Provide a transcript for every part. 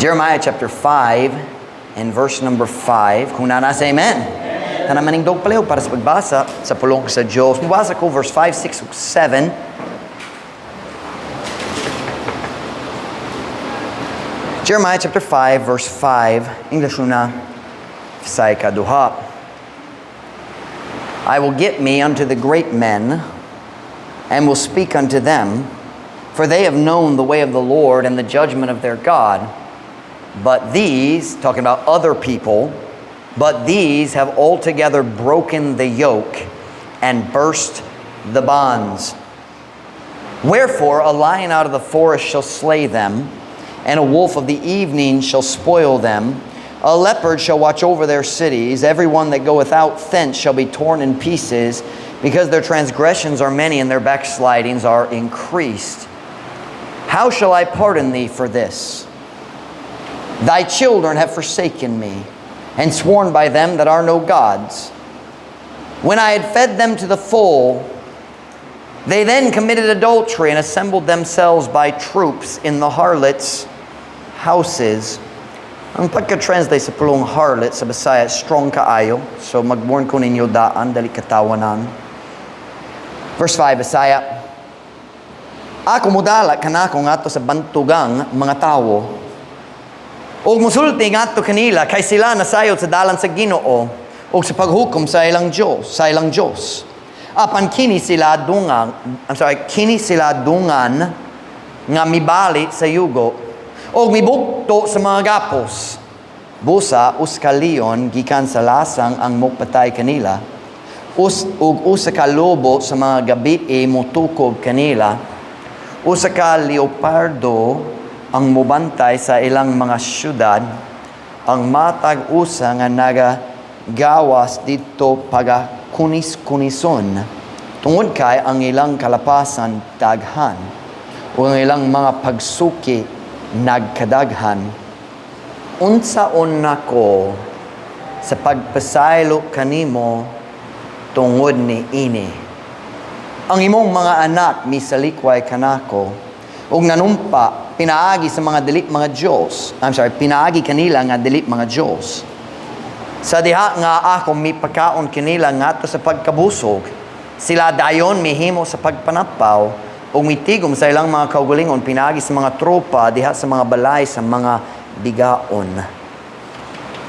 Jeremiah chapter 5 and verse number 5. Kung nanasa, amen. Tanamaning dog palayo para sa pagbasa sa pulong sa Diyos. Mabasa ko verse 5, 6, 7. Jeremiah chapter 5 verse 5. English na say kaduha. I will get me unto the great men and will speak unto them, for they have known the way of the Lord and the judgment of their God. But these, talking about other people, but these have altogether broken the yoke and burst the bonds. Wherefore a lion out of the forest shall slay them, and a wolf of the evening shall spoil them. A leopard shall watch over their cities. Every one that goeth out thence shall be torn in pieces, because their transgressions are many and their backslidings are increased. How shall I pardon thee for this? Thy children have forsaken me, and sworn by them that are no gods. When I had fed them to the full, they then committed adultery and assembled themselves by troops in the harlots' houses. Ang pagka-translate sa pulong harlot sa Bisaya, strong kaayo. So magborn ko ninyo daan, dali katawanan. Verse 5, Bisaya. Ako mudala kanako ngadto sa bantugang mga tawo. Og musulti ngadto kanila kay sila nasayod sa dalan sa Ginoo og sa paghukom sa ilang Dios. Apan kini sila dungan nga mibali sa yugo og mibukto sa mga gapos. Busa uskaliyon gikan sa lasang ang mupatay kanila. Ug usa ka lobo sa mga gabi mutukog kanila. Usa ka leopardo ang mubantay sa ilang mga syudad. Ang matag usa nga nagagawas dito paga kunis-kunison. Tungod kay ang ilang kalapasan daghan o ang ilang mga pagsuki nagkadaghan. Unsaon nako sa pagpasaylo kanimo tungod ni ini. Ang imong mga anak misalikway kanako ug nanumpa pinaagi sa mga dili mga Dios. Pinaagi kanila nga dili mga Dios. Sa diha nga ako mipakaon kanila ngadto sa pagkabusog, sila dayon mihimo sa pagpanapaw o mitigom sa ilang mga kaugalingon pinaagi sa mga tropa diha sa mga balay sa mga bigaon.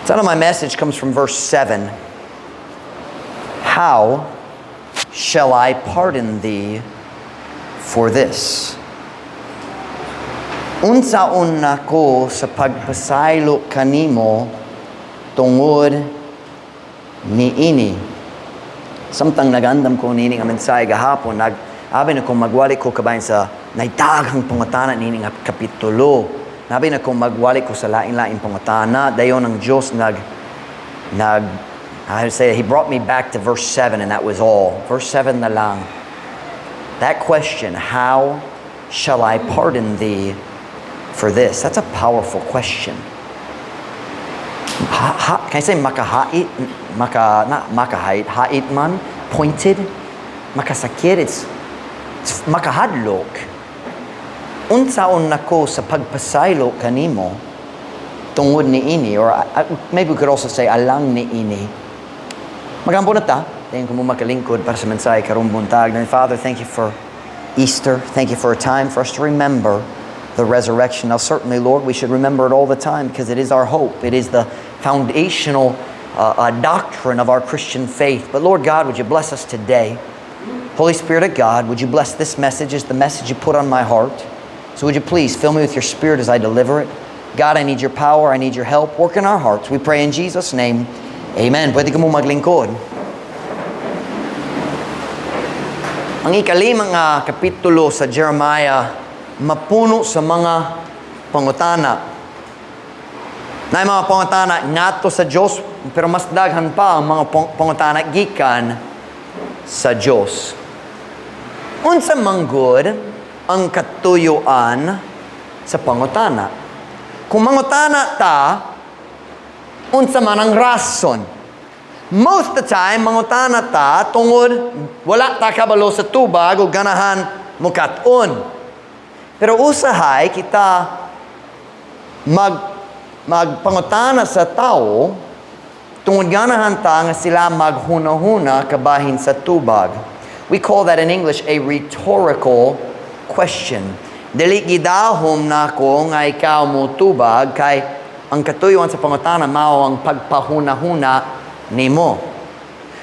So my message comes from verse 7. How shall I pardon thee for this? Unsaon nako sa pagpasaylo kanimo tungod ni ini. Samtang nagandam ko nini nga mensahe gahapon, abi na kong magwali ko kabayan sa naidaghang pangatana nini nga kapitulo. Nabi na kong magwali ko sa lain-lain pangatana. Dayon ang Diyos he brought me back to verse 7 and that was all. Verse 7 na lang. That question, how shall I pardon thee for this? That's a powerful question. Can I say makahait? Hait man? Pointed? Makasakit? It's makahadlok. Unsaon nako sa pagpasaylo kanimo tungod ni ini, or maybe we could also say alang ni ini. Magampo na ta. Thank you mo makalingkod para sa mensahe karong buntag. Father, thank you for Easter. Thank you for a time for us to remember the resurrection. Now certainly, Lord, we should remember it all the time because it is our hope. It is the foundational doctrine of our Christian faith. But Lord God, would you bless us today? Holy Spirit of God, would you bless this message as the message you put on my heart? So would you please fill me with your Spirit as I deliver it? God, I need your power. I need your help. Work in our hearts. We pray in Jesus' name. Amen. Pwede ka mo maglingkod. Ang ikalimang kapitulo sa Jeremiah, mapuno sa mga pangutana. Na mga pangutana ngadto sa Dios, pero mas daghan pa ang mga pangutana gikan sa Dios. Unsa manggod ang katuyuan sa pangutana? Kung mangutana ta, unsa man ang rason? Most of the time, mangutana ta tungod wala ta kabalo sa tubag o ganahan mukat-on. Pero usahay kita magpangutana sa tao, tungod ganahan ta nga sila maghuna-huna kabahin sa tubag. We call that in English a rhetorical question. Dili gidahom nako nga ikaw mo tubag kay ang katuyuan sa pangutana mao ang pagpahuna-huna nimo.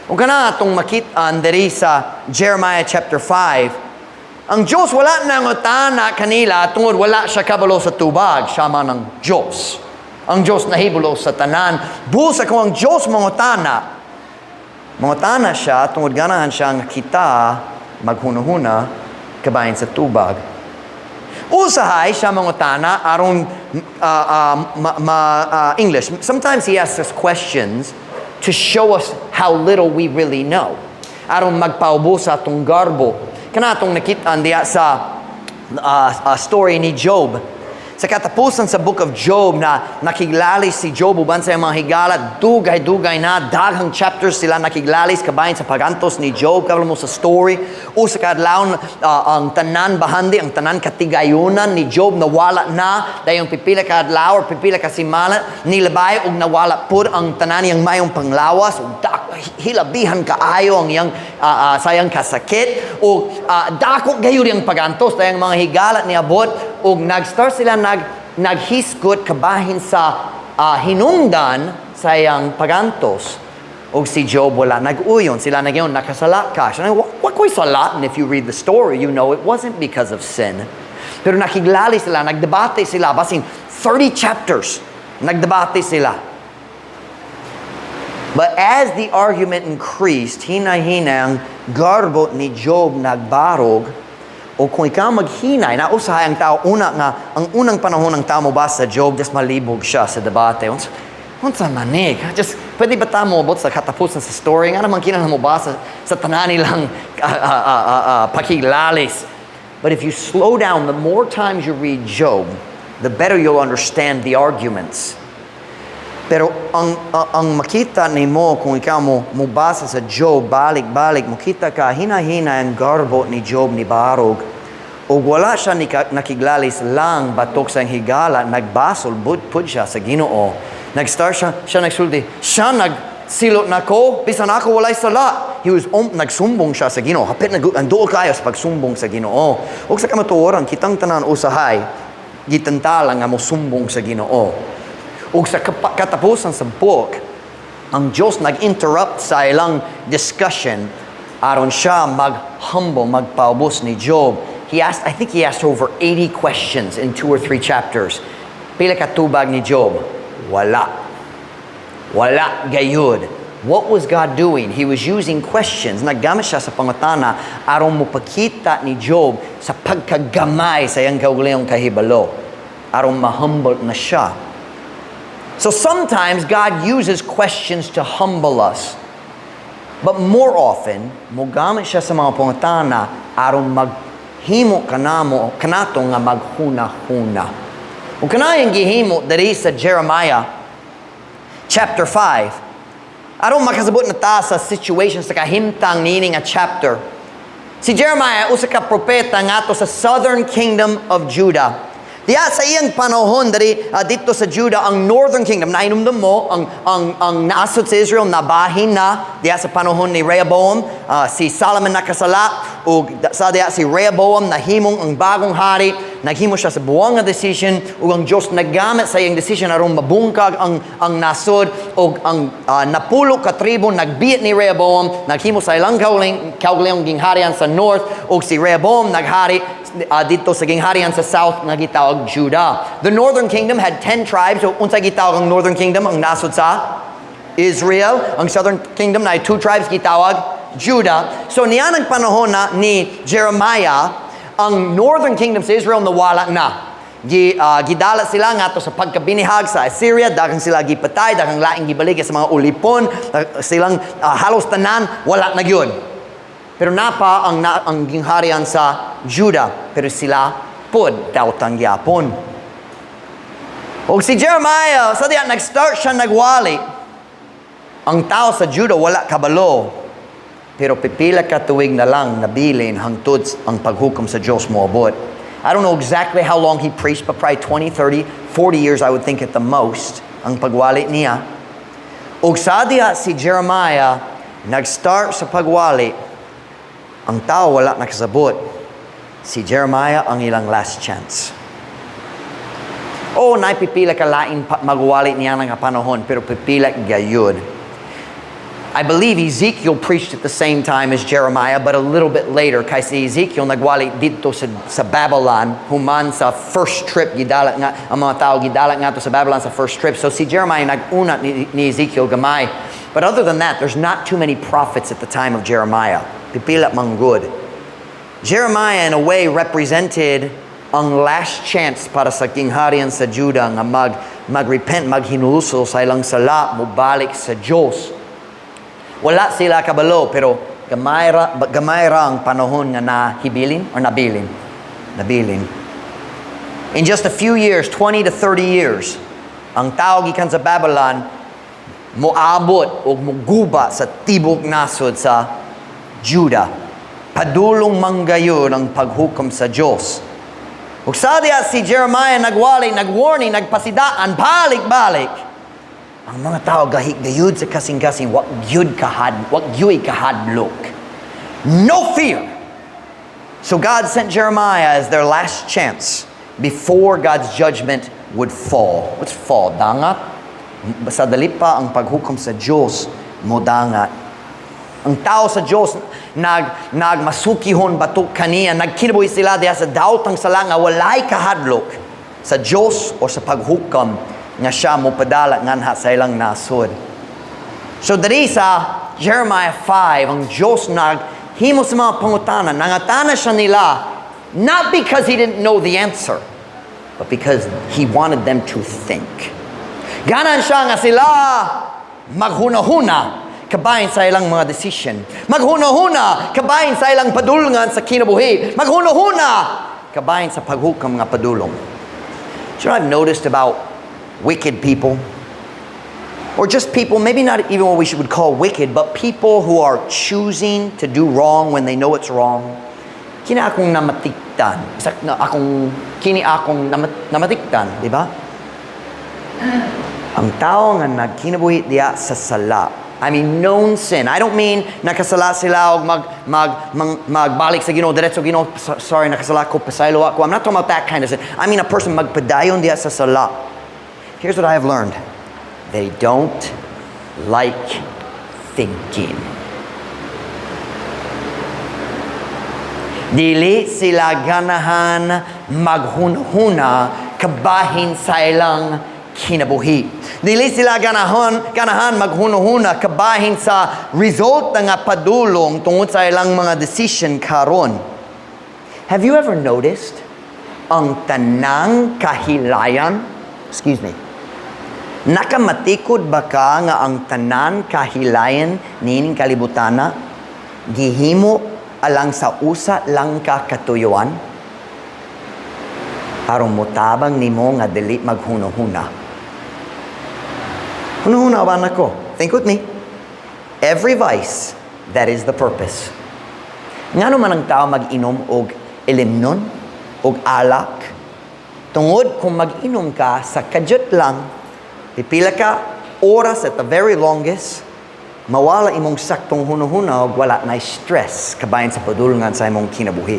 Ug kana atong makit-an diri sa Jeremiah chapter 5, ang Diyos wala nangutana kanila tungod wala siya kabalo sa tubag, siya man ang Diyos. Ang Diyos nahibulo sa tanan. Busa kung ang Diyos mangutana siya tungod ganahan siya nga kita maghuna-huna kabahin sa tubag. Usahay siya mangutana aron English. Sometimes he asks us questions to show us how little we really know. Aron magpaubos sa atong garbo. Kana atong nakita diya sa story ni Job. Sa katapusan sa book of Job na nakiglalis si Job uban sa mga higala, dugay-dugay na, daghang chapters sila nakiglalis kabahin sa pagantos ni Job. Kabalo mo sa story, usa ka adlaw ang tanan bahandi, ang tanan katigayunan ni Job nawala na, dayong pipila ka adlaw or pipila ka simana, nilabay ug nawala pud ang tanan yang mayong panglawas, ug hilabihan kaayo ang yang sayang kasakit, ug dako gayud ang pagantos, dayong mga higala ni abot, ug nag-start sila naghisgot kabahin sa hinungdan sa iyang pagantos. Ug si Job wala nag-uyon. Sila nagyon nakasala ka. What ko'y sala? And if you read the story, you know it wasn't because of sin. Pero nakiglali sila, nagdebate sila. Basing 30 chapters, nagdebate sila. But as the argument increased, hina-hina ang garbo ni Job nagbarog. O kung ikaw maghinay, nausahay ang tao, ang unang panahon ng tao mo ba sa Job, just malibog siya sa debate. Unsa manig? Just, pwede ba tayo mo abot sa katapusan sa story? Nga naman kinahanglan mo ba sa tanan nilang pakilalis? But if you slow down, the more times you read Job, the better you'll understand the arguments. Pero ang makita nimo kung ikaw mo basa sa Job, balik-balik, makita ka, hina-hina ang garbo ni Job ni Barog. O wala siya nakiglalis lang batok sa higala, nagbasol, budpud siya sa Ginoo. Nag-start siya nagsulti, siya nagsilot na ko, bisan ako walay sala. He was nagsumbong siya sa Ginoo. Hapit nanduol kayo sa pagsumbong sa Ginoo. O sa kamatuoran, kitang tanan usahay, gitantala nga mo sumbong sa Ginoo. Ug sa katapusan sa book, ang Diyos nag-interrupt sa ilang discussion aron siya mag-humble, magpaubos ni Job. I think he asked over 80 questions in 2 or 3 chapters. Pila ka tubag ni Job? Wala gayud. What was God doing? He was using questions. Naggamit siya sa pangutana aron mopakita ni Job sa pagkagamay sa iyang kaugalingong kahibalo. Aron ma-humble na siya. So sometimes God uses questions to humble us. But more often, mogamit siya sa mga pangutana aron maghimo kanato nga maghuna-huna. Ug kanayang gihimo diri sa Jeremiah chapter 5. Aron makasabot na ta sa situation sa kahimtang nining a chapter. Si Jeremiah usa ka propeta ngadto sa southern kingdom of Judah. Diya sa iyang panahon dito sa Judah, ang northern kingdom, nainumdum mo, ang naasod sa Israel, nabahin na, diya sa panahon ni Rehoboam, si Solomon nakasala, o sa diya si Rehoboam, nahimong ang bagong hari, naghimo siya sa buwang nga decision, o ang Diyos naggamit sa iyang decision aron mabungkag ang nasod, o ang napulo ka tribo, nagbiit ni Rehoboam, naghimo sa ilang kaugalingong gingharian sa north, o si Rehoboam naghari dito sa gingharian sa south nga gitawag Judah. The northern kingdom had 10 tribes. So unsa gitawag ang northern kingdom? Ang nasod sa Israel. Ang southern kingdom na 2 tribes gitawag Judah. So niya ang panahon na ni Jeremiah, ang northern kingdom sa Israel nawala na. Gidala sila nga to sa pagkabinihag sa Assyria, daghang sila gipatay, daghang laing gibalig sa mga ulipon, silang halos tanan wala na gyud. Pero napa ang gingharian sa Judah, pero sila pod daotang gyapon. O si Jeremiah, sa diyan nag-start siya nagwali. Ang tao sa Judah wala kabalo, pero pipila ka tuig na lang nabilin hangtod ang paghukom sa Diyos moabot. I don't know exactly how long he preached, but probably 20, 30, 40 years I would think at the most, ang pagwali niya. Ug sa diha si Jeremiah, nag-start sa pagwali, ang tao wala nakasabot. Si Jeremiah ang ilang last chance. Naipipila ka lain magwali niya ng panahon, pero pipila gayud. I believe Ezekiel preached at the same time as Jeremiah, but a little bit later. Kasi Ezekiel nagwali dito sa Babylon, human sa first trip, gidala nga, ang mga tao gidala nga to sa Babylon sa first trip. So si Jeremiah nag-una ni Ezekiel gamay. But other than that, there's not too many prophets at the time of Jeremiah. Pipila mang good. Jeremiah in a way represented ang last chance para sa kingharian sa Judah nga mag-repent, maghinulsol sa ilang sala, mubalik sa Diyos. Wala sila kabalo, pero gamay ra ang panahon nga nabilin. In just a few years, 20 to 30 years, ang tao gikan sa Babylon moabot o muguba sa tibok nasod sa Judah. Padulong manggayon ang paghukom sa Diyos. Ug sa diya si Jeremiah nagwali, nagwarning, nagpasidaan, balik-balik. Ang mga tao gayud sa kasing-kasing, wag yu'y kahadlok. No fear. So God sent Jeremiah as their last chance before God's judgment would fall. What's fall? Dangat? Sa dali pa ang paghukom sa Diyos, modangat. Ang tao sa Diyos, nagmasukihon batok kaniya, nagkinabuhi sila diya sa daotang sala nga walay kahadlok sa Diyos o sa paghukom nga siya mo padala nganha sa ilang nasod. So diri sa Jeremiah 5, ang Diyos naghimo sa mga pangutanan, nangatana siya nila, not because He didn't know the answer, but because He wanted them to think. Ganan siya nga sila maghuna-huna kabahin sa ilang mga decision. Maghuna-huna kabahin sa ilang padulungan sa kinabuhi. Maghuna-huna kabahin sa paghukom nga padulong. So I've noticed about wicked people, or just people, maybe not even what we would call wicked, but people who are choosing to do wrong when they know it's wrong. Kini akong namatiktan. Kini akong namatiktan, di ba? Ang tao nga nagkinabuhi diya sa sala. I mean, known sin. I don't mean nakasala sila o magbalik sa Ginoo, diretso Ginoo, sorry, nakasala ko, pasaylo ako. I'm not talking about that kind of sin. I mean, a person magpadayon diya sa sala. Here's what I have learned. They don't like thinking. Dili sila ganahan maghunhuna kabahin sa ilang kinabuhi. Dili sila ganahan maghunhuna kabahin sa result nga padulong tungod sa ilang mga decision karon. Have you ever noticed ang tanang kahilayan? Excuse me. Nakamatikod ba ka nga ang tanan kahilayan nining kalibutana gihimo alang sa usa lang ka katuyuan aron motabang nimo nga dili maghunahuna. Hunahuna ba nako? Think with me. Every vice, that is the purpose. Ngano man ang tao mag-inom og ilimnon og alak tungod kung mag-inom ka sa kadyot lang, pipila ka oras at the very longest, mawala imong saktong hunahuna ug wala na stress kabayan sa padulungan sa imong kinabuhi.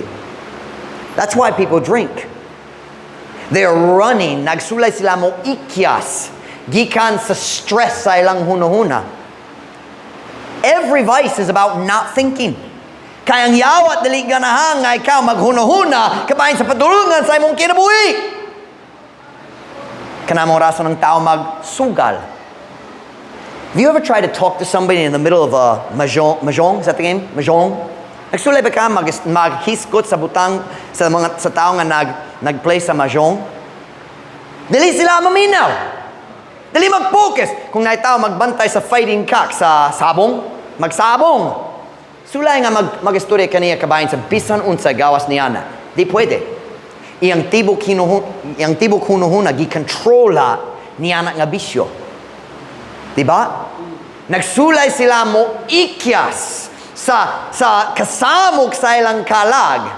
That's why people drink. They're running, nagsulay sila mo ikyas gikan sa stress sa ilang hunahuna. Every vice is about not thinking. Kaya ang yawat dili ganahan nga ikaw maghunahuna kabayan sa padulungan sa imong kinabuhi. Kanamong rason ng tao magsugal. Have you ever tried to talk to somebody in the middle of a mahjong? Is that the game? Mahjong? Nagsulay ba ka maghiskot sa butang sa tao nga nagplay sa mahjong? Dili sila maminaw. Dili mag-focus. Kung na tao magbantay sa fighting cock sa sabong, magsabong. Sulay nga mag-istorya kaniya kabayan sa bisan unsa gawas niya na. Di pwede. Iyang tibok hunuhuna gikontrola niya nga bisyo. Diba? Nagsulay sila mo ikyas sa kasamog sa ilang kalag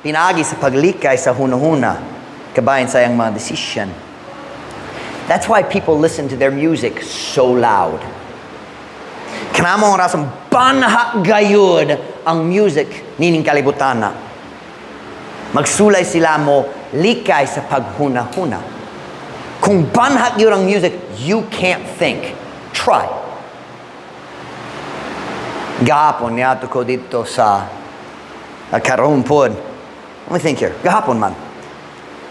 Pinagi sa paglikay sa hunahuna, kabayan sa iyang mga decision. That's why people listen to their music so loud. Kanamo ang rasang banha gayud ang music nining kalibutan na. Magsulay sila mo likay sa paghuna-huna. Kung banha yun ang music, you can't think. Try. Gahapon niyato ko dito sa karumpod. Let me think here. Gahapon man.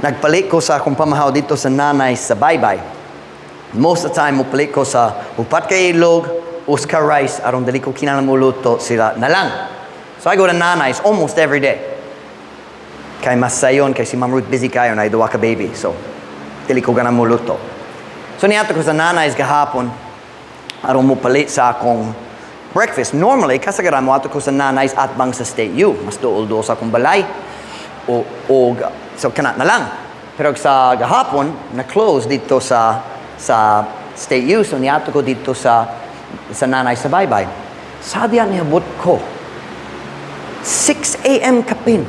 Nagpalit ko sa akong pamahaw dito sa nanay sa baybay. Most of the time, mupalit ko sa upat kay ilog, uska rice, arong dali ko kinamuluto sila na lang. So I go to nanay's almost every day. Kay mas sayon, kay si Ma'am Ruth busy kayo na iduwa ka baby. So, dali ko ganang muluto. So niyato ko sa nanay's gahapon, arong mupalit sa akong breakfast. Normally, kasagaran mo ato ko sa nanay's at bang sa State U. Mas dool-dool sa akong balay. So kanat na lang. Pero sa gahapon, na-close dito sa State U. So niyato ko dito sa nanay sa baybay. Sabi yan niabot ko. 6 a.m. kapin.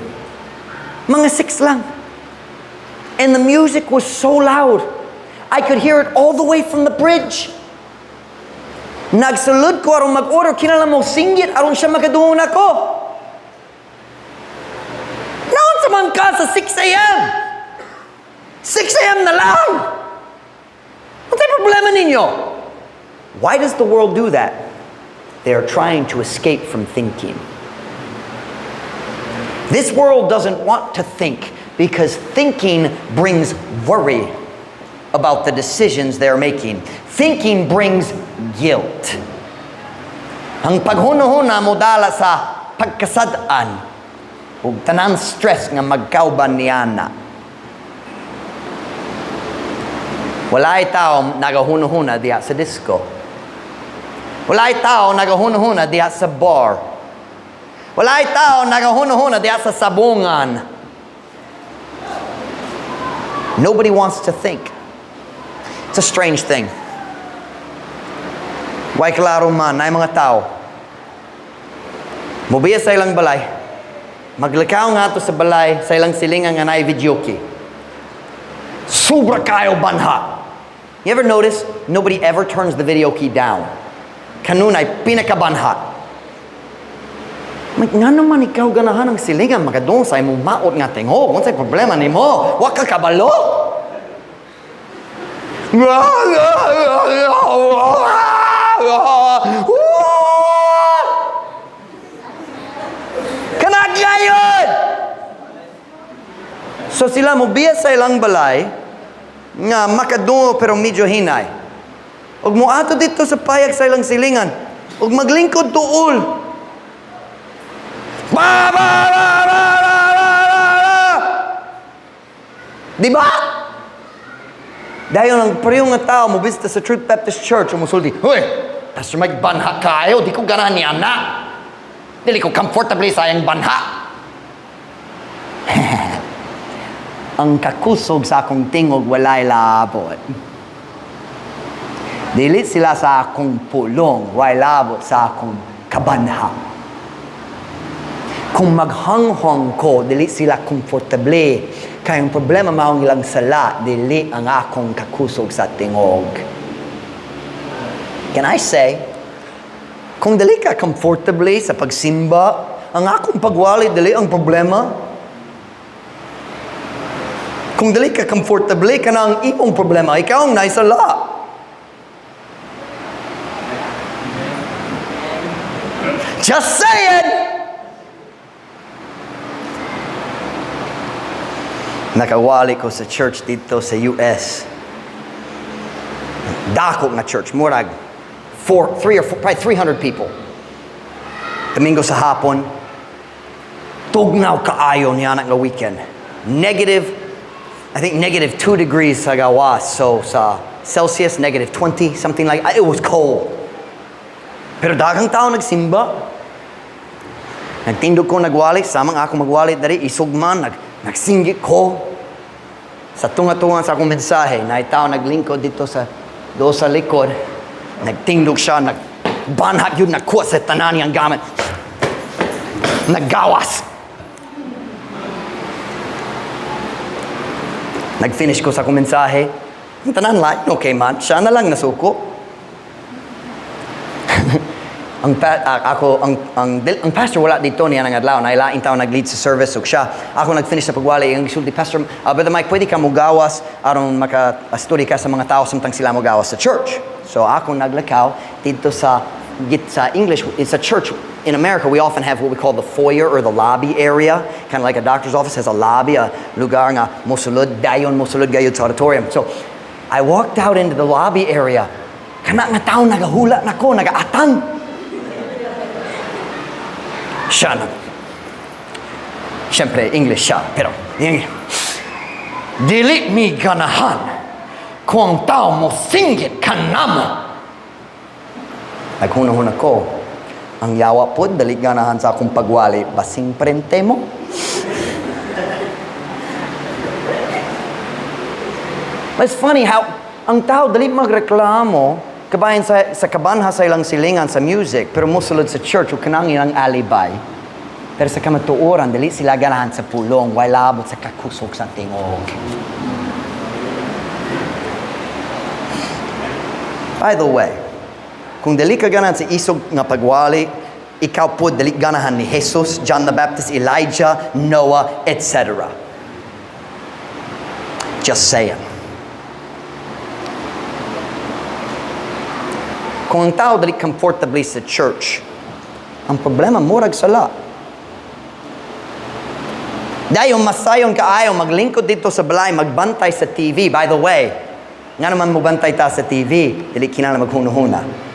Mga 6 lang. And the music was so loud. I could hear it all the way from the bridge. Nagsulod ko arong mag-order. Kinala mo singgit arong siya magadungon ako. Naon sa man ka sa 6 a.m. 6 a.m. na lang. What's the problema ninyo? Why does the world do that? They are trying to escape from thinking. This world doesn't want to think because thinking brings worry about the decisions they're making. Thinking brings guilt. Ang paghuna-huna mo dala sa pagkasadaan ug tanang stress nga magkauban niyana. Walay tao nagahuna-huna diha sa disco. Walay tao nagahuna-huna diha sa bar. Walay tao nagahuna-huna diha sa sabungan. Nobody wants to think. It's a strange thing. Why klaro man na mga tao. Mubiya sa ilang balay. Maglakaw nga to sa balay sa ilang silingan nga naay videoke. Sobra kayo banha. You ever notice nobody ever turns the video key down? Kanunay pinakabanha. Nga naman ikaw ganahan ng silingan magadong sa imong maot nga tingog. Unsay problema nimo? Wa ka kabalo. Kanagayon! So sila mo biya sa ilang balay nga makadungo pero medyo hinay. Ug mo ato dito sa payag sa ilang silingan. Ug maglingkod tuol. Ba ba ba ba ba ba. Di ba? Dahil ang parehong nga tao mo bisita sa Truth Baptist Church umusulti. Hoy, Pastor Mike, banha kayo. Di ko ganahan niya na. Dili ko comfortably sa iyang banha. Ang kakusog sa akong tingog walay labot. Dili sila sa akong pulong, walay labot sa akong kabanha. Kung maghanghang ko, dili sila komportable. Kaya yung problema maong ilang sala, dili ang akong kakusog sa tingog. Can I say, kung dili ka comfortable sa pagsimba, ang akong pagwali, dili ang problema. Kung dili ka comfortable, ka na ang imong problema, ikaw ang naisala. Just saying! Nakawali ko sa church dito sa US. Dako na church. Murag 300 people. Domingo sa hapon. Tugnaw kaayo niya nga weekend. I think negative 2 degrees sa gawas. So sa Celsius, negative 20, something like that. It was cold. Pero daghang tao nagsimba. Nagtindog ko nagwali. Samang ako magwali dari. Isugman. Nagsinggit ko. Sa tunga-tunga sa akong mensahe. Naitaw naglingkod dito sa likod. Nagtindog siya. Nagbanhat yun. Nagkuha sa tanan niyang gamit. Naggawas. Nag-finish ko sa akong mensahe. Ang tanan lain, okay man. Siya na lang nasuko. ang pastor wala dito niya ng adlaw. Nailaing tao nag-lead sa service. So siya, ako nag-finish sa pagwali. Ang gisulti, Pastor, Brother Mike, pwede ka mugawas aron maka-study ka sa mga tao samtang sila mugawas sa church. So ako naglakaw dito sa English. It's a church. In America, we often have what we call the foyer or the lobby area. Kind of like a doctor's office has a lobby, a lugar nga mosulod gayud sa auditorium. So, I walked out into the lobby area. Kana nga tao nagahula nako, nagaatang. Siya na. Siyempre, English siya. Pero, dili mi ganahan kung ang tao mo singgit kanamo. Naghunahon ako. Ang yawa po, dali ganahan sa akong pagwali, basing prente mo. It's funny how ang tao dali magreklamo kabayan sa kabanha sa ilang silingan sa music, pero musulod sa church, o kanangin ang alibay. Pero sa kamatuoran, dali sila ganahan sa pulong, wala labot sa kakusok sa tingog. By the way, kung dali ka ganahan sa isog nga pagwali, ikaw po dali ganahan ni Jesus, John the Baptist, Elijah, Noah, etc. Just saying. Kung ang tao dali comfortably sa church, ang problema murag sala. Dayon masayon kaayo maglingkod dito sa balay, magbantay sa TV. By the way, nga naman mo bantay ta sa TV, dili kinala maghunahuna.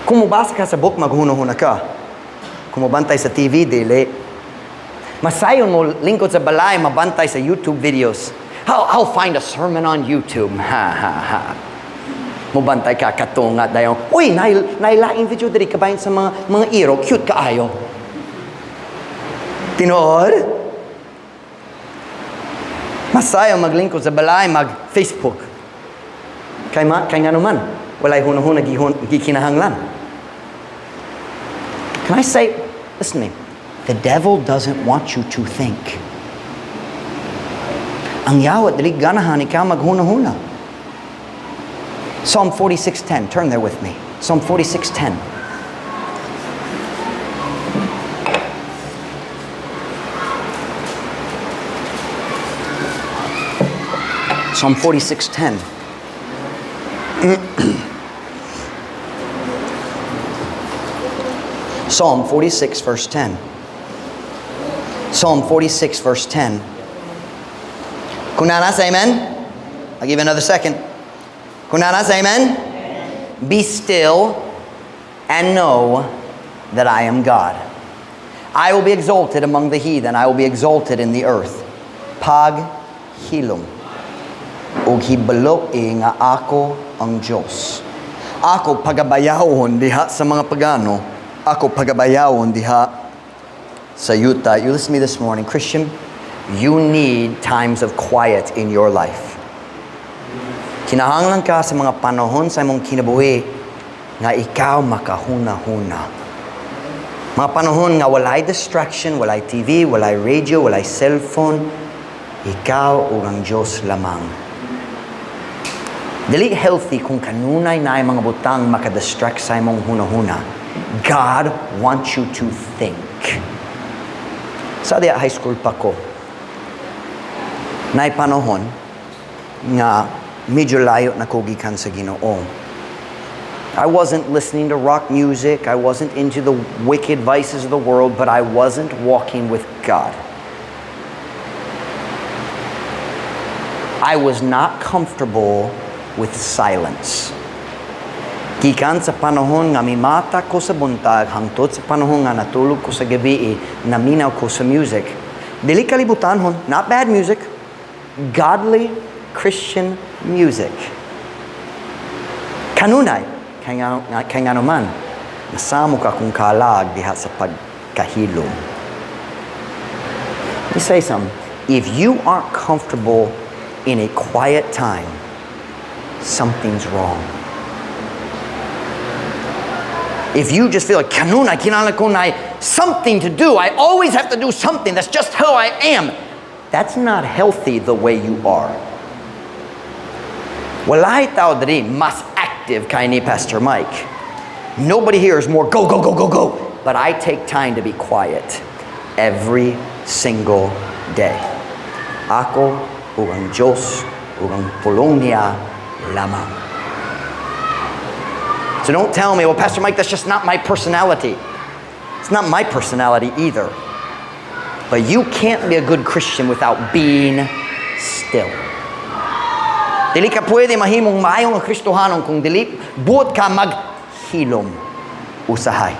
Kung mubasa ka sa book, maghunahuna ka. Kung mabantay sa TV, dili. Masayon mo lingkod sa balay, mabantay sa YouTube videos. I'll find a sermon on YouTube. Ha, ha, ha. Mubantay ka katungat dayon. Uy, nailaing video diri kabayan sa mga iro. Cute kaayo. Tinood? Masayon maglingkod sa balay, mag-Facebook. Kay nga naman, walay hunahuna gikinahanglan. Can I say, listen to me, the devil doesn't want you to think. Ang yawat, dili ganahan ikaw maghuna-huna. Psalm 46:10, turn there with me. Psalm 46:10. Psalm 46:10. Psalm 46, verse 10. Psalm 46, verse 10. Kunanas, amen? I'll give you another second. Kunanas, amen? Be still and know that I am God. I will be exalted among the heathen. I will be exalted in the earth. Pag hilom. Ug hibaloi nga ako ang Diyos. Ako pagabayahon diha sa mga pagano. Ako pagabayawon diha sa yuta. You listen to me this morning, Christian, you need times of quiet in your life. Kinahanglan ka sa mga panahon sa imong kinabuhi nga ikaw makahuna-huna. Mga panahon nga walay distraction, walay TV, walay radio, walay cellphone, ikaw ug ang Diyos lamang. Dili healthy kung kanunay na mga butang makadistract sa imong huna-huna. God wants you to think. Sa diya high school pa ko, na panahon nga medyo layo na kogikan sa Ginoo. I wasn't listening to rock music. I wasn't into the wicked vices of the world, but I wasn't walking with God. I was not comfortable with silence. Gikan sa panahon nga mimata ko sa buntag, hangtod sa panahon nga natulog ko sa gabi, naminaw ko sa music. Dili kalibutanhon, not bad music, godly Christian music. Kanunay, kaya nga naman, nasamo ka kung kalag diha sa pagkahilom. Let me say something. If you aren't comfortable in a quiet time, something's wrong. If you just feel like, something to do, I always have to do something, that's just who I am. That's not healthy the way you are. Walay tao diri mas active kay ni Pastor Mike. Nobody here is more go, go, go, go, go. But I take time to be quiet every single day. Ako ug ang Diyos ug ang pulong niya lamang. So don't tell me, well, Pastor Mike, that's just not my personality. It's not my personality either. But you can't be a good Christian without being still. Dili ka pwede mahimong maayong ang Kristohanon kung dili buot ka maghilom usahay.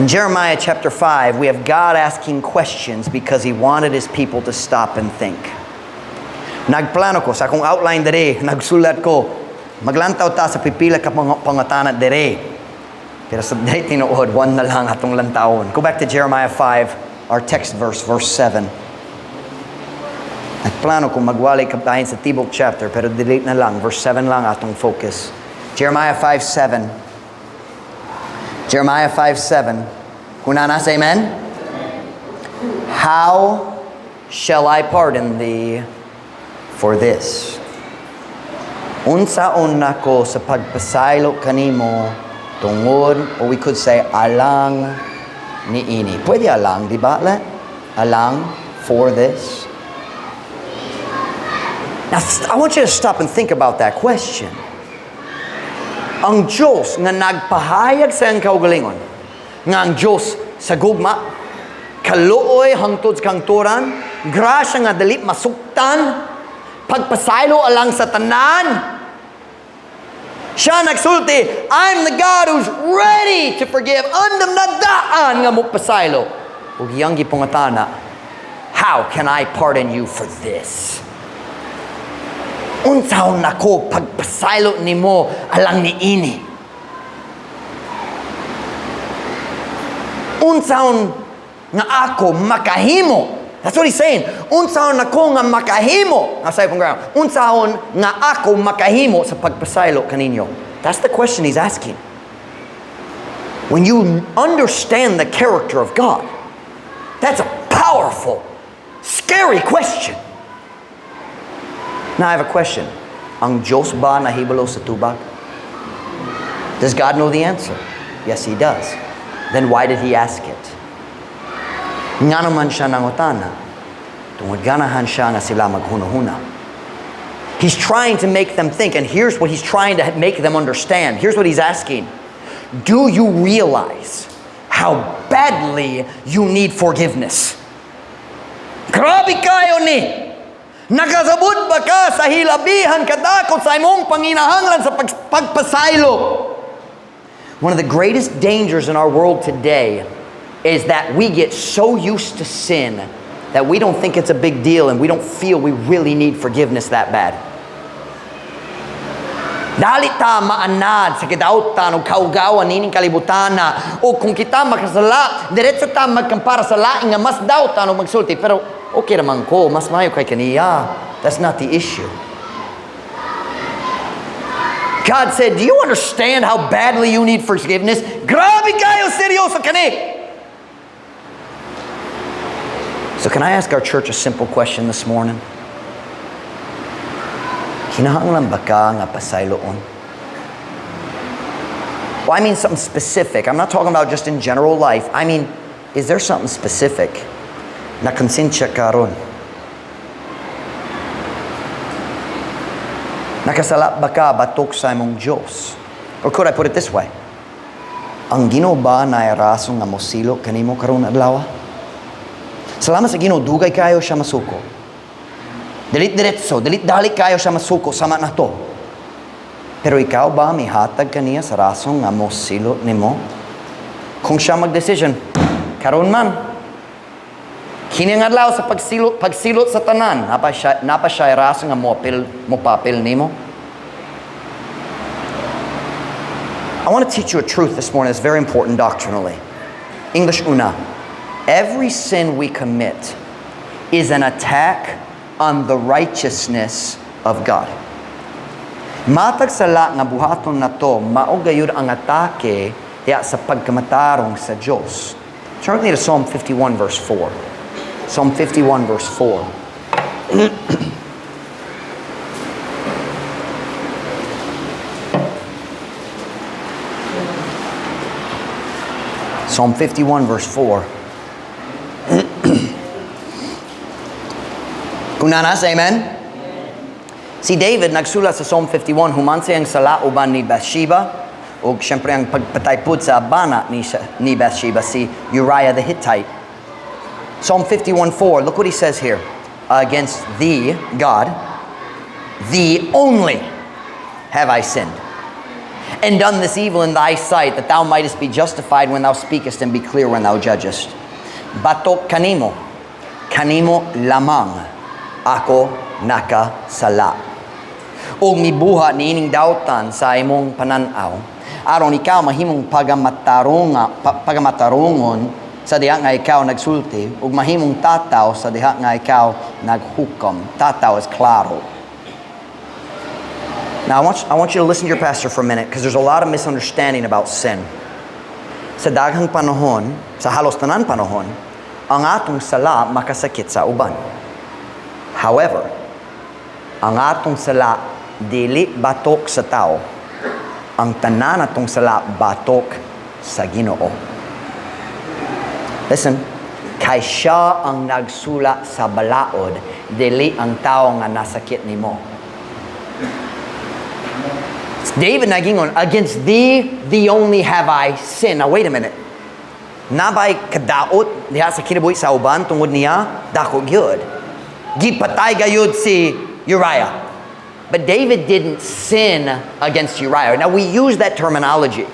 In Jeremiah chapter 5, we have God asking questions because He wanted His people to stop and think. Nagplano ko sa akong outline dere, nagsulat ko, maglantaw ta sa pipila ka pangatana dere. Pero sa dere tinuod, one na lang atong lantawon. Go back to Jeremiah 5, our text verse 7. Nagplano ko magwalay kaptahin sa tibok chapter, pero delete na lang, verse 7 lang atong focus. Jeremiah 5:7. Jeremiah 5:7. Kuna na say amen? How shall I pardon thee for this? Unsaon nako sa pagpasaylo kanimo tungod, or we could say alang niini. Pwede alang, di ba? Alang for this. Now, I want you to stop and think about that question. Ang Diyos nga nagpahayag sa iyang kaugalingon, nga ang Diyos sa gugma, kaluoy hangtod sa kangturan, grasya nga dali masuktan, pagpasaylo alang sa tanan. Siya nagsulti, I'm the God who's ready to forgive. Andam na daan nga mupasaylo. Ug iyang gipungatana, how can I pardon you for this? Unsaon nako pagpasaylo nimo alang niini. Unsaon nga ako makahimo. That's what he's saying. Unsaon nako nga makahimo. Aside from ground. Unsaon nga ako makahimo sa pagpasaylo kaninyo. That's the question he's asking. When you understand the character of God, that's a powerful, scary question. Now I have a question. Ang Diyos ba nahibalo sa tubag? Does God know the answer? Yes, He does. Then why did He ask it? Nga naman siya nangutana. Tungod ganahan siya nga sila maghunahuna. He's trying to make them think, and here's what He's trying to make them understand. Here's what He's asking. Do you realize how badly you need forgiveness? Grabe kayo ni! Nakasabot ba ka sa hilabihan kadakot sa imong panginahanglan sa pagpasaylo? One of the greatest dangers in our world today is that we get so used to sin that we don't think it's a big deal and we don't feel we really need forgiveness that bad. Dali ta maanad sa kidautan o kaugawan nining kalibutana o kung kita makasala, diretso ta magkampara sa laing nga mas dautan o magsulti. Pero okay naman ko, mas mayo kay kaniya. That's not the issue. God said, do you understand how badly you need forgiveness? Grabe kayo, seryoso kani. So can I ask our church a simple question this morning? Kinahanglan ba ka nga pasayloon? Well, I mean something specific. I'm not talking about just in general life. I mean, is there something specific na konsensya ka ron? Nakasala ba ka batok sa imong Diyos? Or could I put it this way? Ang Ginoo ba na raso nga mosilo kanimo karon adlaw? Salamat sa Ginoo, dugay kayo siya masuko. Dilit-diretso, dilit-dalik kayo siya masuko, sama na to. Pero ikaw ba mihatag kaniya sa raso nga mosilo nimo? Kung siya mag-decision, karon man, kini nga adlaw sa pagsilot sa tanan, napa siya raso nga mopapil nimo? I want to teach you a truth this morning that's very important doctrinally. English una. Every sin we commit is an attack on the righteousness of God. Matag sala nga buhaton na to, mao gayud ang atake diya sa pagkamatarong sa Dios. Turn with me to Psalm 51, verse 4. Psalm 51, verse 4. Psalm 51, verse 4. Kunanas, amen? Si David nagsulat sa Psalm 51, humansa ang sala uban ni Bathsheba, o siyempre ang pagpataypud sa bana ni Bathsheba, si Uriah the Hittite. Psalm 51:4, look what he says here. Against thee, God, thee only have I sinned, and done this evil in thy sight, that thou mightest be justified when thou speakest, and be clear when thou judgest. Batok kanimo lamang ako nakasala. O mibuha niining dautan sa imong pananaw, aron ikaw mahimong pagamatarungon sa diha nga ikaw nagsulti, ug mahimong tataw sa diha nga ikaw naghukom. Tataw is klaro. Now I want you to listen to your pastor for a minute, because there's a lot of misunderstanding about sin. Sa daghang panahon, sa halos tanan panahon, ang atong sala makasakit sa uban. However, ang atong sala dili batok sa tao. Ang tanan atong sala batok sa Ginoo. Listen, kay siya ang nagsula sa balaod, dili ang tao nga nasakit nimo. David nagingon, against thee only have I sinned. Now wait a minute. Nabay kadaot diha sa kinabuhi sa uban tungod niya dako gyud. Gipatay gayud si Uriah. But David didn't sin against Uriah. Now we use that terminology.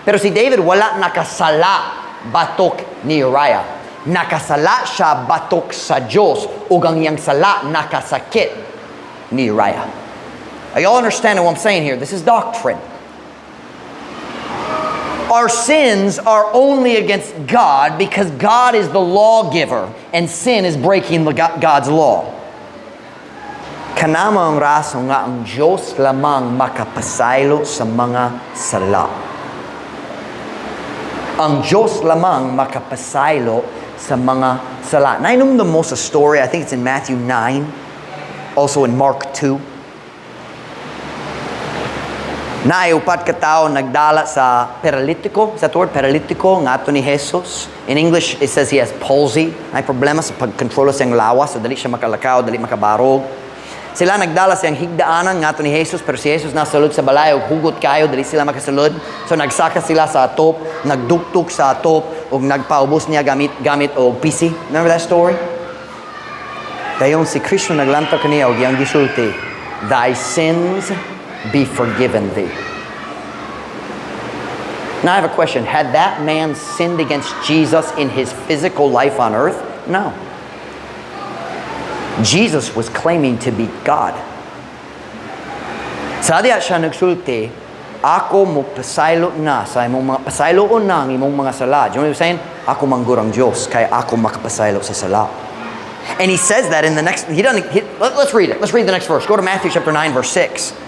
Pero si David wala nakasala batok ni Uriah. Nakasala siya batok sa Diyos, ug ang iyang sala nakasakit ni Uriah. Are y'all understanding what I'm saying here? This is doctrine. Our sins are only against God because God is the lawgiver, and sin is breaking God's law. Kanama ang raso nga ang Diyos lamang makapasaylo sa mga sala. Ang Diyos lamang makapasaylo sa mga sala. Nainom mo sa story, I think it's in Matthew 9, also in Mark 2. Upat ka tao nagdala sa paralitiko. Is that the word? Paralitiko, nga ato ni Jesus. In English, it says he has palsy. May problema sa pagkontrolo sa iyang lawas, so dali siya makalakaw, dali makabarog. Sila nagdala siyang higdaanan nga ato ni Jesus, pero si Jesus nasulod sa balay, ug hugot kayo, dali sila makasulod. So nagsaka sila sa atop, nagduktok sa atop, ug nagpaubos niya gamit o pisi. Remember that story? Dayon si Kristo naglantaw kaniya ug iyang gisulti, thy sins be forgiven thee. Now I have a question. Had that man sinned against Jesus in his physical life on earth? No. Jesus was claiming to be God. Sa diya siya nagsulti, ako mo pasaylo na sa imong mga pasayloon na ang imong mga sala. Do you know what I'm saying? Ako manggurang Diyos, kaya ako makapasaylo sa sala. And he says that in the next, let's read it. Let's read the next verse. Go to Matthew chapter 9, verse 6.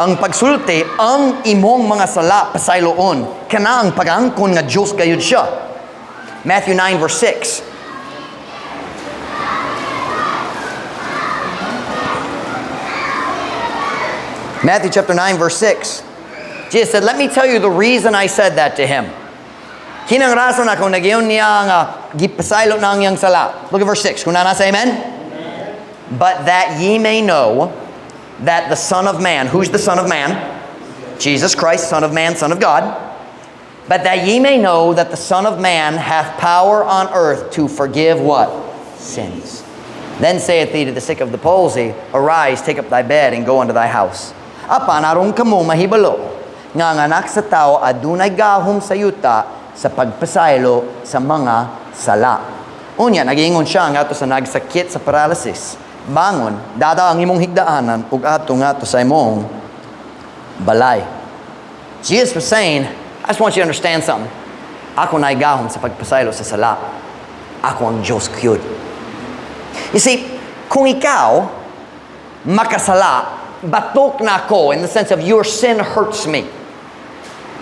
Ang pagsulti, ang imong mga sala pasayloon, kana ang pag-angkon nga Diyos gayud siya. Matthew 9, verse 6. Matthew chapter 9, verse 6. Jesus said, let me tell you the reason I said that to him. Kinang rason na kung nagyon niya nga gipasaylo na ang iyang sala. Look at verse 6. Kung nasa amen? But that ye may know that the Son of Man, who's the Son of Man? Jesus Christ, Son of Man, Son of God. But that ye may know that the Son of Man hath power on earth to forgive what? Sins. Then saith he to the sick of the palsy, arise, take up thy bed, and go unto thy house. Apan aron kamo mahibalo, nga anak sa tao adunay gahom sa yuta sa pagpasaylo sa mga sala. Unya, nagiingon siya nga ato sa nagsakit sa paralysis. Bangon, dada ang imong higdaanan, ug ato nga ato sa imong balay. Jesus was saying, I just want you to understand something. Ako na igahom sa pagpasaylo sa sala. Ako ang Diyos kyud. You see, kung ikaw makasala, batok na ako in the sense of your sin hurts me.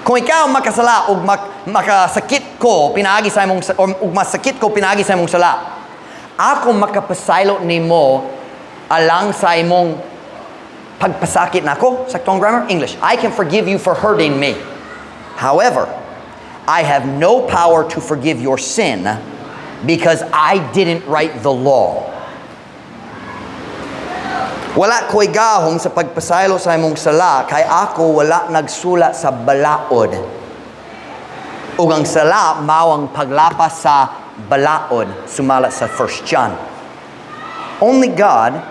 Kung ikaw makasala ug makasakit ko pinaagi sa imong ug masakit ko pinaagi sa imong sala, ako makapasaylo nimo alang sa imong pagpasakit nako. Saktong grammar English. I can forgive you for hurting me. However, I have no power to forgive your sin because I didn't write the law. Wala ko'y gahom sa pagpasaylo sa imong sala, kay ako wala nagsula sa balaod. Ug ang sala mao ang paglapas sa balaod, sumala sa 1 John. Only God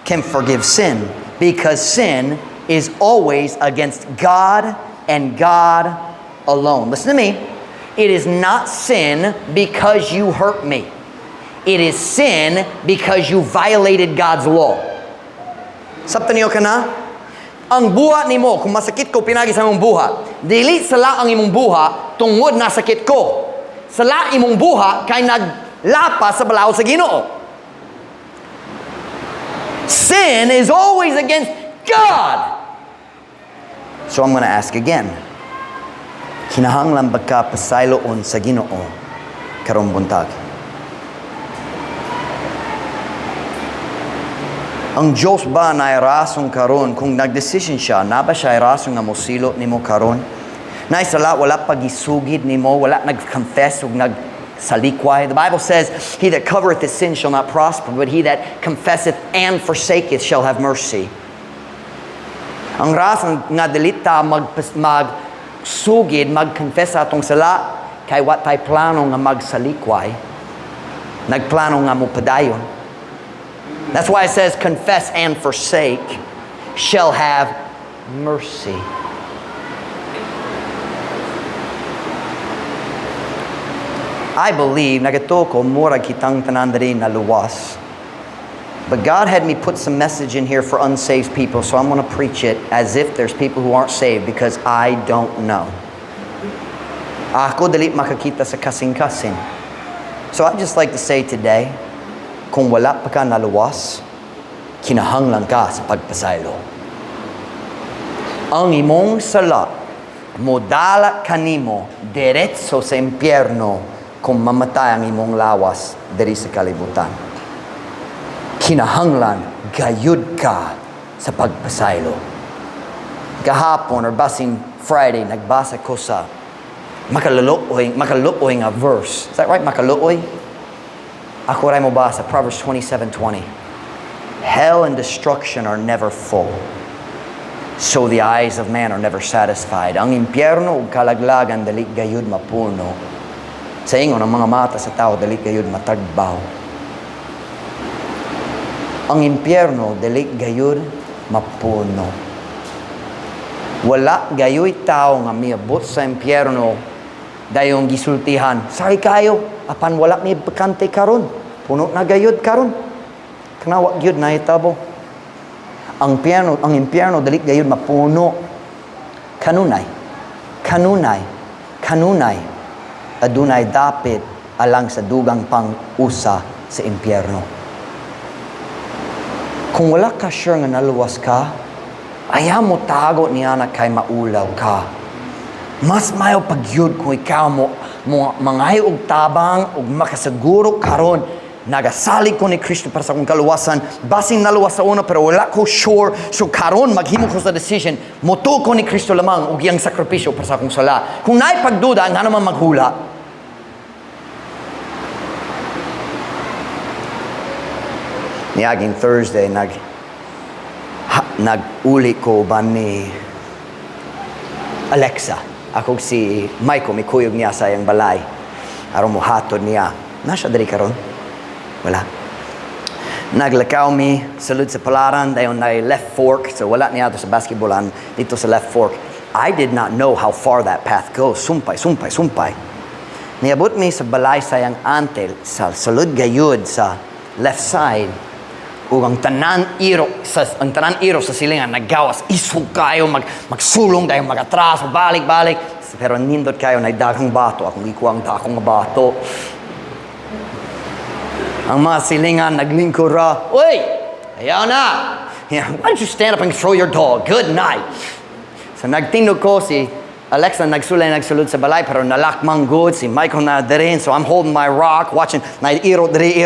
can forgive sin because sin is always against God and God alone. Listen to me. It is not sin because you hurt me. It is sin because you violated God's law. Sabta niyo ka na? Ang buha nimo, kung masakit ko pinagi sa imong buha, dili sala ang imong buha tungod na sakit ko. Sala imong buha kay naglapas sa balaod sa Ginoo. Sin is always against God. So I'm going to ask again. Kinahanglan ba ka pasayloon sa Ginoo karong buntag? Ang Diyos ba na rason karon kung nagdesisyon siya, na ba siya rason nga mosilo nimo karon? Na isala wala pagisugid nimo, wala nag-confess ug nagsalikway. The Bible says, "He that covereth his sin shall not prosper, but he that confesseth and forsaketh shall have mercy." Ang rason nga dilita magsugid, mag-confess atong sala kay wat tay plano nga magsalikway. Nagplano nga mo padayon. That's why it says, confess and forsake shall have mercy. I believe, nagato ko, mura kitang tanan diri na luwas. But God had me put some message in here for unsaved people, so I'm going to preach it as if there's people who aren't saved because I don't know. Ako dali makakita sa kasing-kasing. So I'd just like to say today, kung wala pa ka naluwas, kinahanglan ka sa pagpasaylo. Ang imong sala, modala kanimo diretso sa impyerno kung mamatay ang imong lawas diri sa kalibutan. Kinahanglan gayud ka sa pagpasaylo. Kahapon or basing Friday, nagbasa ko sa makaluoy nga verse. Is that right? Makaluoy? Ako rin mo basa, Proverbs 27:20. Hell and destruction are never full, so the eyes of man are never satisfied. Ang impyerno ug kalaglagan dali gayud mapuno. Sa ingon ang mga mata sa tao dali gayud matagbaw. Ang impyerno dali gayud mapuno. Wala gayoy tao nga miabot sa impyerno dayong gisultihan. Sorry kayo, apan wala may bakante karon. Puno na gayud karon. Kanawa gyud na hitabo. Ang impyerno dali gayud mapuno. Kanunay. Adunay dapit alang sa dugang pang usa sa impyerno. Kung wala ka sure nga naluwas ka, ayaw mo tago niya na kay maulaw ka. Mas mayo pagyud kung ikaw mo mangayo og tabang ug makasaguro karon nagasalig ko ni Kristo para sa akong kaluwasan. Basing naluwas sa una pero wala ko sure. So karon maghimo ko sa decision, mutuo ko ni Kristo lamang ug iyang sakripisyo para sa akong sala. Kung naay pagduda, nga naman maghula. Niaging Thursday nag-uli ko ba ni Alexa. Ako si Michael, may kuyog niya sa iyang balay. Aron mo hatod niya. Nasya dali karon? Wala. Naglakaw mi, salud sa palaran, dayon na left fork. So wala niya to sa basketballan, dito sa left fork. I did not know how far that path goes. Sumpay. Niabot mi sa balay sa iyang antel, sa salud gayud sa left side. Ug ang tanan iro sa silingan naggawas isog kayo magsulong dayon magatras balik pero nindot kayo na daghang bato akong ikuang dakong bato. Ang mga silingan naglingkod ra, "Oy, ayaw na. Why don't you stand up and throw your dog? Good night." So nagtindog ko si Alexa nagsulod sa balay pero nalakmang good si Michael na dirin, so I'm holding my rock watching na iro diri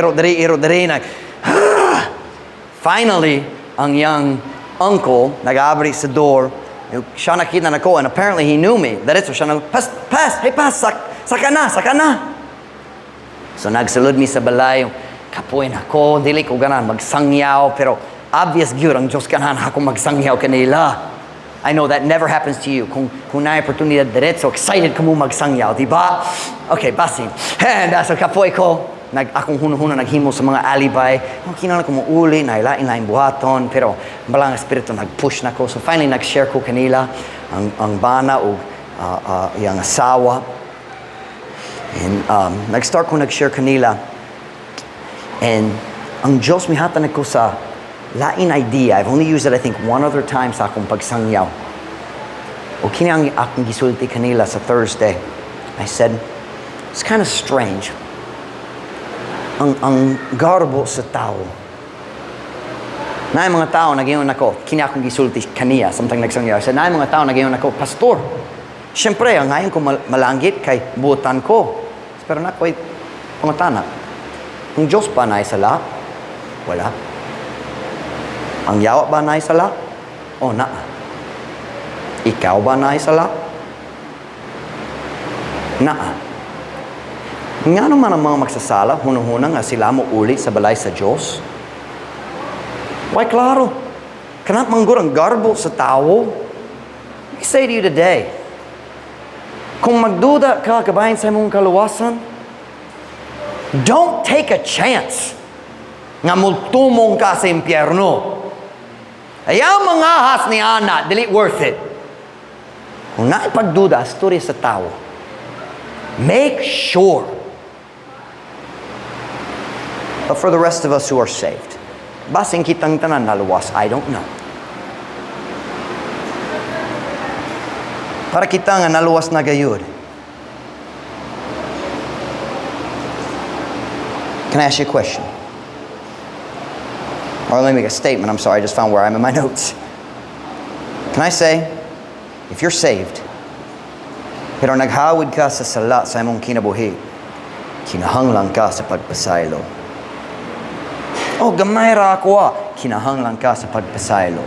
finally ang young uncle nag-abri sa door, siya nakita na ko and apparently he knew me, diretso siya nag pass saka na so nagsulod mi sa balay, kapoy na ko dili ko ganan magsangyaw pero obvious gyud ang Diyos ganahan ako magsangyaw kanila. I know that never happens to you. Kung na oportunidad diretso, excited ka mo magsangyaw, di ba? Okay, basin. And so kapoy ko, akong huno-huno naghimo sa mga alibay. Kinala ko mo uli, nailain-lain buhaton, pero balang espiritu nag-push na ko. So finally, nag-share ko kanila ang bana o yung asawa. And nag-start ko nag-share kanila. And ang Diyos mihatan ko sa lain idea. I've only used it, I think, one other time sa akong pagsangyaw. O kini ang akong gisulti kanila sa Thursday. I said, it's kind of strange. Ang garbo sa tao. Na mga tao nagayon ako, kini akong gisulti kaniya, samtang nagsangyaw. I said, na mga tao nagayon ako, Pastor, siyempre, ang ngayon ko malanggit kay butan ko. Pero na ko'y pangatana. Ang Diyos pa na isala? Wala. Ang yawa ba na isala? O na. Ikaw ba na isala? Na. Nga naman ang mga magsasala, hunang-hunang nga sila mo uli sa balay sa Diyos? Why, klaro. Kanat manggur ang garbo sa tao. I say to you today, kung magduda ka kabayan sa mong kaluwasan, don't take a chance nga multumong ka sa impyerno. Ayaw mga has ni Ana, dili worth it. Kung naipagduda, story sa tao, make sure. But for the rest of us who are saved, basing kitang tanan naluwas, I don't know. Para kita nga naluwas na gayud. Can I ask you a question? Or let me make a statement. I'm sorry, I just found where I'm in my notes. Can I say, if you're saved, pero naghawid ka sa sala sa imong kinabuhi, kinahanglan ka sa pagpasaylo. Oh, gamay ra ako kinahanglan ka sa pagpasaylo.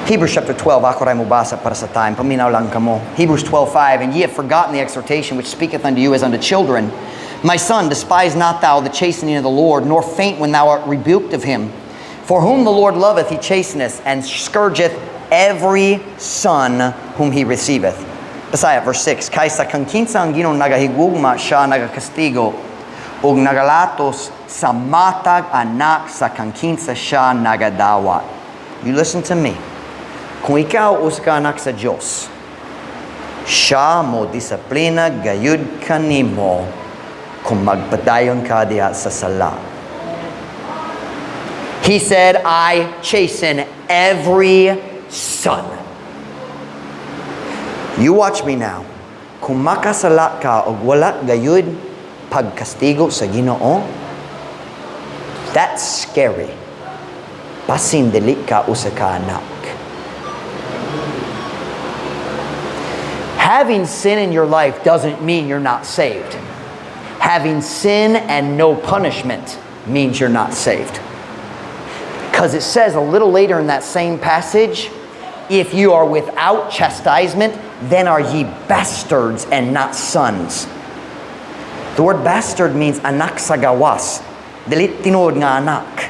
Hebrews chapter 12, ako rin mubasa para sa time, paminaw lang kamo. Hebrews 12:5, and ye have forgotten the exhortation which speaketh unto you as unto children. My son, despise not thou the chastening of the Lord, nor faint when thou art rebuked of him. For whom the Lord loveth, he chasteneth, and scourgeth every son whom he receiveth. Pasaya, verse 6, kaysa kang kinsa ang Ginoo nagahigugma, siya nagakastigo, ug nagalatos sa matag anak sa kang kinsa siya nagadawat. You listen to me. Kung ikaw uska anak sa Diyos, siya mo disiplina gayud kanimo kung magpadayon ka diha sa sala. He said, I chasten every son. You watch me now. Kung makasala ka o wala gayud pagkastigo sa Ginoo, that's scary. Basin dili ka usa ka anak. Having sin in your life doesn't mean you're not saved. Having sin and no punishment means you're not saved. Because it says a little later in that same passage, if you are without chastisement, then are ye bastards and not sons. The word bastard means anak sa gawas. Dili tinuod nga anak.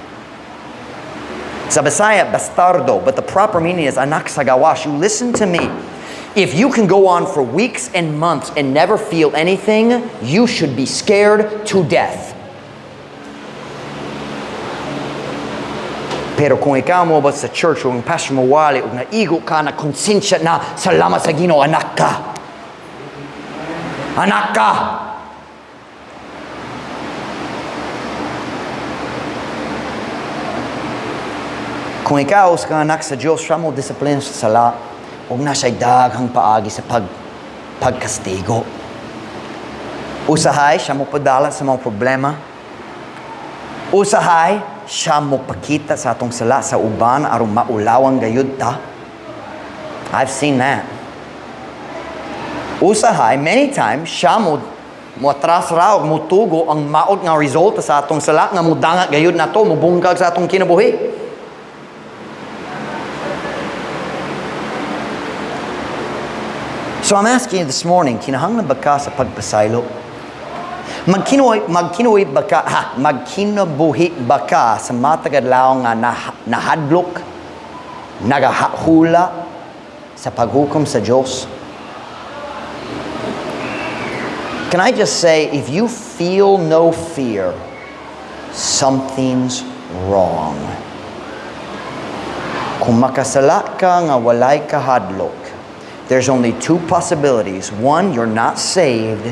Sa Bisaya, bastardo, but the proper meaning is anak sa gawas. You listen to me. If you can go on for weeks and months and never feel anything, you should be scared to death. Pero kung ikaw mo ba sa church o ang pastor mo wali o naigo ka na konsensya na salamat sa Ginoo, anak ka. Anak ka. Kung ikaw ka anak sa Diyos, siya mo disiplina sa sala. Huwag na siya'y daghang paagi sa pagkastigo. Usahay, siya mo padala sa mga problema. Usahay, siya mo pakita sa atong sala sa uban aron maulawang gayud ta. I've seen that. Usahay, many times, siya mo atras raw, mutugo ang maot nga resulta sa atong sala, nga mudanga gayud na to, mubungkag sa atong kinabuhi. So I'm asking you this morning, kinahanglan ba ka sa pagpasaylo? Magkinabuhi ba ka sa matagadlaw nga nahadlok, nagahula sa paghukom sa Diyos? Can I just say, if you feel no fear, something's wrong. Kung makasala ka nga walay kahadlok, there's only two possibilities. One, you're not saved.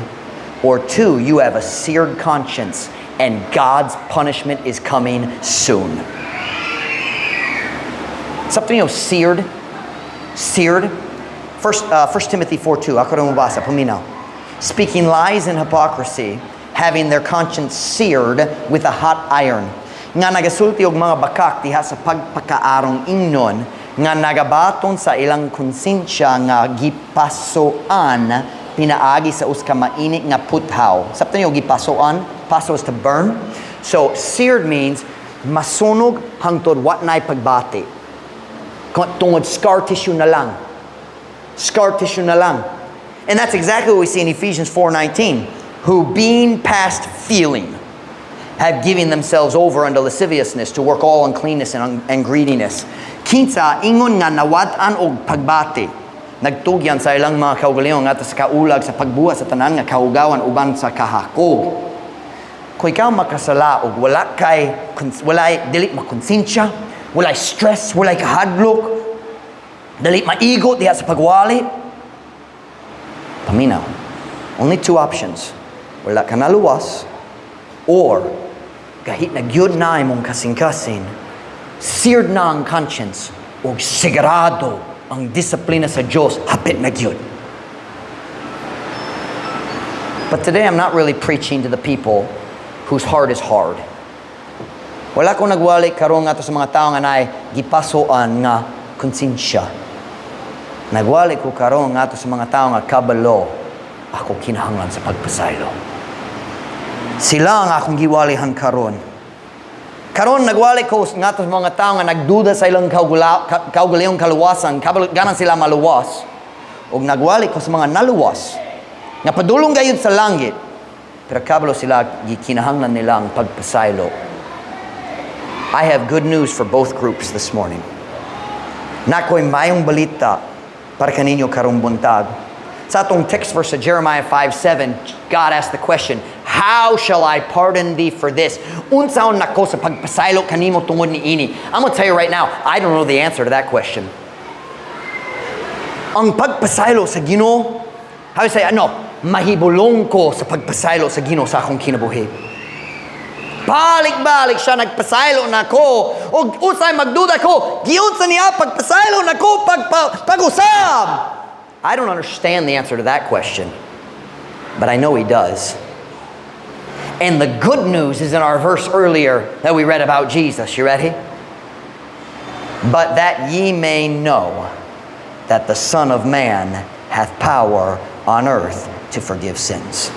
Or two, you have a seared conscience and God's punishment is coming soon. Something, seared. Seared. First Timothy 4:2. Ako rin mabasa, paminaw. Speaking lies and hypocrisy, having their conscience seared with a hot iron. Nga nagasulti og mga bakak diha sa pagpakaarong ingnon, nga nagabaton sa ilang konsensya nga gipasoan pinaagi sa uska mainit nga puthaw. Sabta niyo gipasoan? Paso is to burn. So seared means masunog hangtod wat nay pagbati. Tungod scar tissue na lang. Scar tissue na lang. And that's exactly what we see in Ephesians 4:19. Who being past feeling have given themselves over unto lasciviousness to work all uncleanness and greediness. Kinsa ingon nga nawat-an og pagbati. Nagtugyan sa ilang mga kaugalingon nga sa kaulag sa pagbuhat sa tanan nga kahugawan uban sa kahakog. Kung ikaw makasala og walay dili makonsensya, walay stress, walay kahadlok, dili maigo diha sa pagwali. Paminaw. Only two options. Wala ka naluwas or kahit na gyud na imong kasing-kasing, seared na ang conscience o sigurado ang disiplina sa Diyos, hapit na gyud. But today I'm not really preaching to the people whose heart is hard. Wala ko nagwali karon nga to sa mga tao nga naay gipasoan nga konsensya. Nagwali ko karon nga to sa mga tao nga kabalo, ako kinahanglan sa pagpasaylo. Sila ang akong giwalihan karon. Karon nagwali ko nga to sa mga tao nga nagduda sa ilang kaugalingong kaluwasan, ganan sila maluwas. O nagwali ko sa mga naluwas, nga padulong gayud sa langit, pero kabalo sila gikinahanglan nila ang pagpasaylo. I have good news for both groups this morning. Nakoy mayong balita para kaninyo karong buntag. Sa atong text verse sa Jeremiah 5:7, God asked the question, how shall I pardon thee for this? Unsaon nako sa pagpasaylo kanimo tungod ni ini? I'm going to tell you right now, I don't know the answer to that question. Ang pagpasaylo sa Ginoo, how you say, mahibulong ko sa pagpasaylo sa Ginoo sa akong kinabuhi. Balik-balik siya nagpasaylo nako. O usay magduda ko, giunsa niya pagpasaylo nako pag-usab. I don't understand the answer to that question, but I know He does. And the good news is in our verse earlier that we read about Jesus. You ready? But that ye may know that the Son of Man hath power on earth to forgive sins.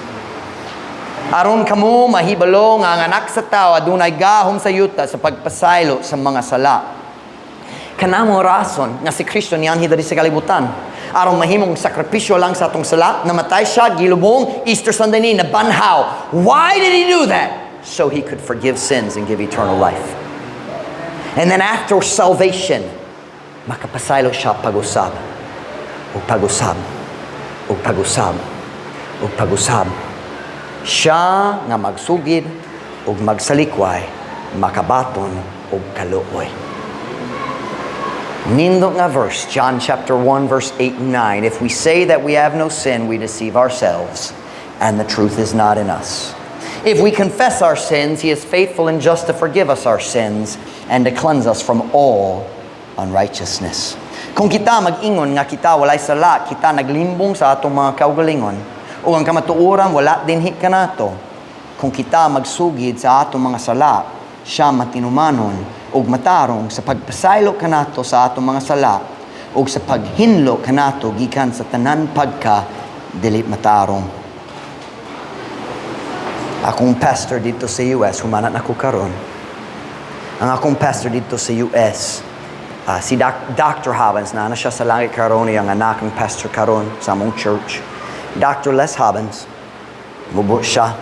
Aron kamo mahibalo nga ang anak sa tao adunay gahom sa yuta sa pagpasaylo sa mga sala. Kanamo rason nga si Kristo niyanhi diri sa kalibutan. Aron mahimong sakripisyo lang sa atong sala, namatay siya gilubong Easter Sunday ni nabanhaw. Why did He do that? So He could forgive sins and give eternal life. And then after salvation, makapasaylo siya pag-usab. O pag-usab. O pag-usab. O pag-usab. Siya nga magsugid o magsalikway, makabaton o kaluoy. Nindot nga verse, John chapter 1 verse 8 and 9. If we say that we have no sin, we deceive ourselves, and the truth is not in us. If we confess our sins, He is faithful and just to forgive us our sins and to cleanse us from all unrighteousness. Kung kita mag-ingon nga kita walay sala, kita naglimbong sa atong mga kaugalingon, o ang kamatuoran wala dinhi kanato. Kung kita magsugid sa atong mga sala, siya matinumanon ug matarong sa pagpasaylo kanato sa atong mga sala, ug sa paghinlo kanato gikan sa tanan pagka dili matarong. Akong pastor dito sa US, humanat ako karon. Ang akong pastor dito sa US, si Dr. Hobbins, na siya sa langit karon, yung anak ng pastor karon sa among church. Dr. Les Hobbins, mubo siya,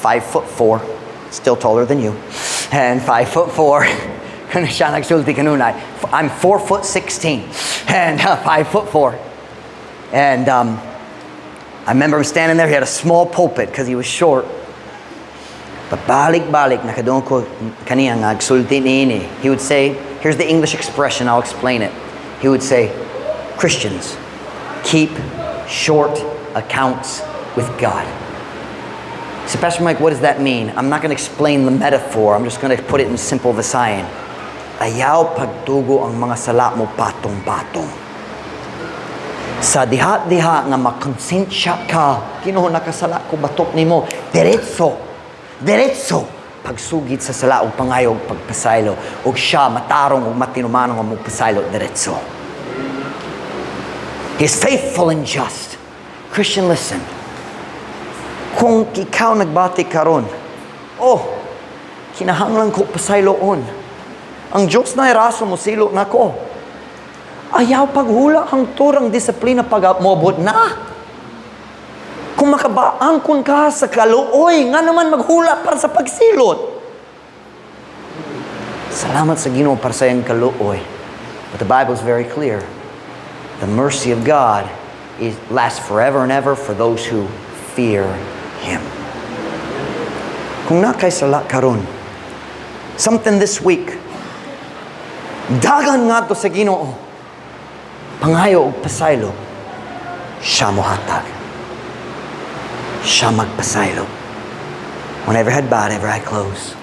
5'4", still taller than you, and 5'4". Kung siya nagsulti kanunay, I'm 4'16", and 5'4". And I remember him standing there. He had a small pulpit because he was short. But balik-balik, nakadong ko kaniya nga agsulti niini. He would say, here's the English expression, I'll explain it. He would say, Christians, keep short accounts with God. So Pastor Mike, what does that mean? I'm not going to explain the metaphor. I'm just going to put it in simple Visayan. Ayaw pagtugo ang mga sala mo patong-patong. Sa diha-diha nga makonsensya ka, Ginoo nakasala ko batok nimo, diretso pagsugid sa sala ug pangayo ug pagpasaylo ug siya matarong ug matinumanong ang magpasaylo diretso. He's faithful and just. Christian, listen. Kung ikaw nagbati karon, kinahanglan ko pasayloon. Ang Diyos na iraso mo silo nako. Ayaw paghula ang turang disiplina pag mobot na. Kung makabaangkon ka sa kaluoy, nga naman maghula para sa pagsilot. Salamat sa Ginoo para sa iyang kaluoy. But the Bible is very clear. The mercy of God lasts forever and ever for those who fear Him. Kung nakay sala karon, something this week, dagan nga to sa Ginoo. Pangayo og pasaylo, siya mo hatag. Siya magpasaylo. Whenever head bowed, every eye closed.